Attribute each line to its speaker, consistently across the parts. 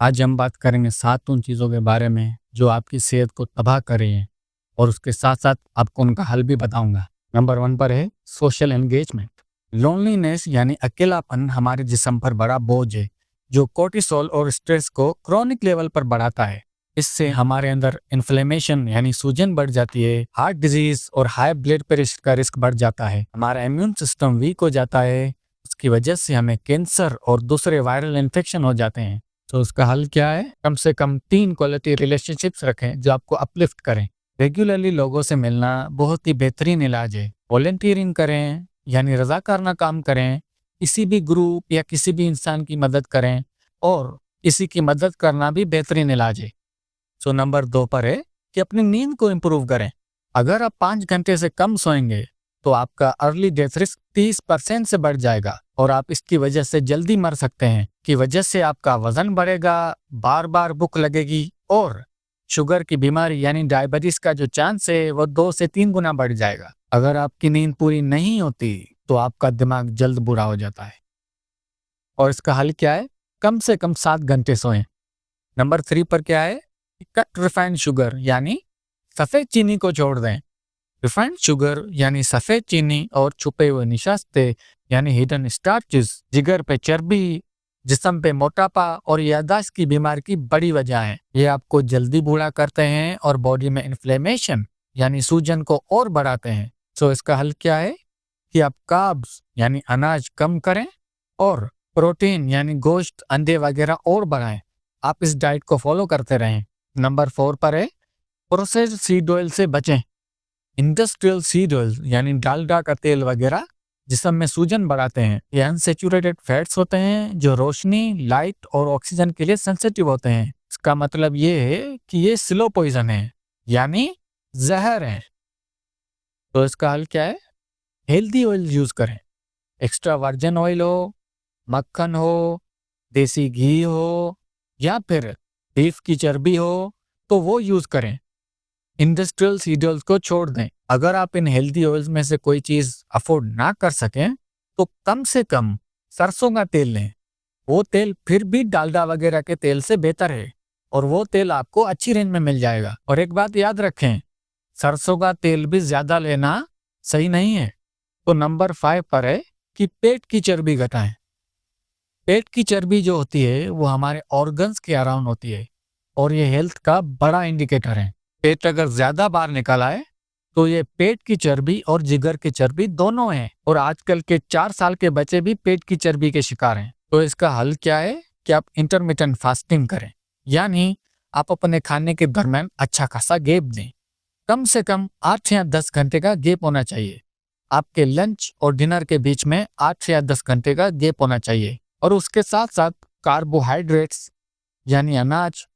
Speaker 1: आज हम बात करेंगे 7 उन चीज़ों के बारे में जो आपकी सेहत को तबाह कर रही हैं और उसके साथ-साथ आपको उनका हल भी बताऊँगा। नंबर 1 पर है सोशल एंगेजमेंट। लोनलीनेस यानी अकेलापन हमारे जिस्म पर बड़ा बोझ है, जो कोर्टिसोल और स्ट्रेस को क्रोनिक लेवल पर बढ़ाता है। इससे हमारे अंदर इन्फ्लेमेशन यानी सूजन बढ़ जाती है, हार्ट डिजीज और हाई ब्लड प्रेशर का रिस्क बढ़ जाता है। हमारा इम्यून सिस्टम वीक हो जाता है, उसकी वजह से हमें कैंसर और दूसरे वायरल इन्फेक्शन हो जाते हैं। तो उसका हल क्या है? कम से कम 3 क्वालिटी रिलेशनशिप्स रखें जो आपको अपलिफ्ट करें। रेगुलरली लोगों से मिलना बहुत ही बेहतरीन इलाज है। वॉलंटियरिंग करें यानी रजाकारना काम करें, किसी भी ग्रुप या किसी भी इंसान की मदद करें और किसी की मदद करना भी बेहतरीन इलाज है। तो नंबर 2 पर है कि अपनी नींद को इम्प्रूव करें। अगर आप 5 घंटे से कम सोएंगे तो आपका अर्ली डेथ रिस्क 30% से बढ़ जाएगा और आप इसकी वजह से जल्दी मर सकते हैं। की वजह से आपका वजन बढ़ेगा, बार बार भूख लगेगी और शुगर की बीमारी यानी डायबिटीज का जो चांस है वो 2 से 3 गुना बढ़ जाएगा। अगर आपकी नींद पूरी नहीं होती तो आपका दिमाग जल्द बुरा हो जाता है। और इसका हल क्या है? कम से कम 7 घंटे सोएं। नंबर 3 पर क्या है? कट रिफाइंड शुगर यानी सफेद चीनी को छोड़ दें। रिफाइंड शुगर यानी सफेद चीनी और छुपे हुए निशास्ते यानी हिडन स्टार्चेस जिगर पे चर्बी, जिस्म पे मोटापा और याददाश्त की बीमारी की बड़ी वजह है। ये आपको जल्दी बूढ़ा करते हैं और बॉडी में इन्फ्लेमेशन यानी सूजन को और बढ़ाते हैं। तो इसका हल क्या है कि आप कार्ब्स यानी अनाज कम करें और प्रोटीन यानी गोश्त, अंडे वगैरह और बढ़ाएं। आप इस डाइट को फॉलो करते रहें। नंबर 4 पर है प्रोसेस्ड सीड ऑयल से बचें। इंडस्ट्रियल सीड ऑयल यानी डालडा का तेल वगैरह जिस्म में सूजन बढ़ाते हैं। ये अनसेचुरेटेड फैट्स होते हैं जो रोशनी, लाइट और ऑक्सीजन के लिए सेंसिटिव होते हैं। इसका मतलब ये है कि ये स्लो पॉइजन है यानी जहर है। तो इसका हल क्या है? हेल्दी ऑयल यूज करें। एक्स्ट्रा वर्जिन ऑयल हो, मक्खन हो, देसी घी हो या फिर बीफ की चर्बी हो तो वो यूज करें। इंडस्ट्रियल सीड ऑयल्स को छोड़ दें। अगर आप इन हेल्दी ऑयल्स में से कोई चीज अफोर्ड ना कर सकें तो कम से कम सरसों का तेल लें। वो तेल फिर भी डालडा वगैरह के तेल से बेहतर है और वो तेल आपको अच्छी रेंज में मिल जाएगा। और एक बात याद रखें, सरसों का तेल भी ज्यादा लेना सही नहीं है। तो नंबर 5 पर है कि पेट की चर्बी घटाएं। पेट की चर्बी जो होती है वो हमारे ऑर्गन्स के अराउंड होती है और ये हेल्थ का बड़ा इंडिकेटर है। पेट अगर ज्यादा बाहर निकल आए तो ये पेट की चर्बी और जिगर की चर्बी दोनों हैं और आजकल के 4 साल के बच्चे भी पेट की चर्बी के शिकार हैं। तो इसका हल क्या है कि आप इंटरमिटेंट फास्टिंग करें यानी आप अपने खाने के दरमियान अच्छा खासा गैप दें। कम से कम 8 या 10 घंटे का गैप होना चाहिए। आपके लंच और डिनर के बीच में 8 या 10 घंटे का गैप होना चाहिए और उसके साथ साथ कार्बोहाइड्रेट्स यानी अनाज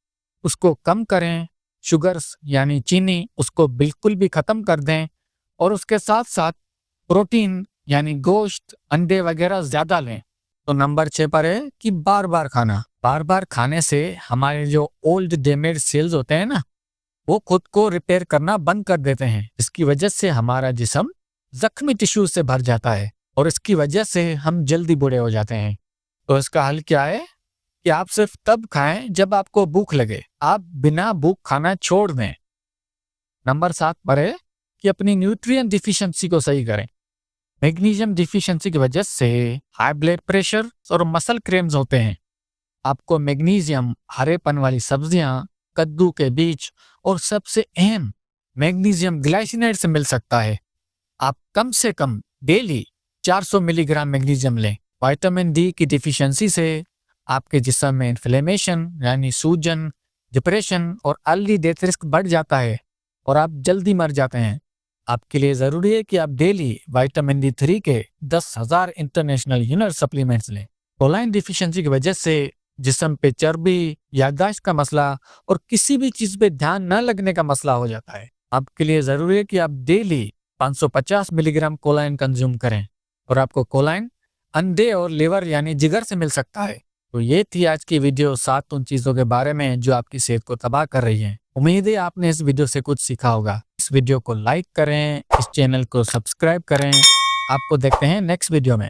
Speaker 1: उसको कम करें। शुगर्स यानी चीनी उसको बिल्कुल भी खत्म कर दें और उसके साथ साथ प्रोटीन यानी गोश्त, अंडे वगैरह ज्यादा लें। तो नंबर 6 पर है कि बार बार खाने से हमारे जो ओल्ड डैमेज सेल्स होते हैं ना वो खुद को रिपेयर करना बंद कर देते हैं। इसकी वजह से हमारा जिस्म जख्मी टिश्यू से भर जाता है और इसकी वजह से हम जल्दी बूढ़े हो जाते हैं। तो इसका हल क्या है कि आप सिर्फ तब खाएं जब आपको भूख लगे। आप बिना भूख खाना छोड़ दें। नंबर 7 पर है कि अपनी न्यूट्रिएंट डिफिशिएंसी को सही करें। मैग्नीशियम डिफिशिएंसी की वजह से हाई ब्लड प्रेशर और मसल क्रैम्प्स होते हैं। आपको मैग्नीशियम हरेपन वाली सब्जियां, कद्दू के बीज और सबसे अहम मैग्नीशियम ग्लाइसिनेट से मिल सकता है। आप कम से कम डेली 400 मिलीग्राम मैग्नीशियम लें। विटामिन डी की डिफिशिएंसी से आपके जिस्म में इन्फ्लेमेशन यानी सूजन, डिप्रेशन और अर्ली डेथ रिस्क बढ़ जाता है और आप जल्दी मर जाते हैं। आपके लिए जरूरी है कि आप डेली विटामिन D3 के 10,000 इंटरनेशनल यूनिट सप्लीमेंट्स लें। कोलाइन डिफिशिएंसी की वजह से जिस्म पे चर्बी, याददाश्त का मसला और किसी भी चीज पे ध्यान न लगने का मसला हो जाता है। आपके लिए जरूरी है कि आप डेली 550 मिलीग्राम कोलाइन कंज्यूम करें और आपको कोलाइन अंडे और लिवर यानी जिगर से मिल सकता है। तो ये थी आज की वीडियो 7 उन चीजों के बारे में जो आपकी सेहत को तबाह कर रही हैं। उम्मीद है आपने इस वीडियो से कुछ सीखा होगा। इस वीडियो को लाइक करें, इस चैनल को सब्सक्राइब करें। आपको देखते हैं नेक्स्ट वीडियो में।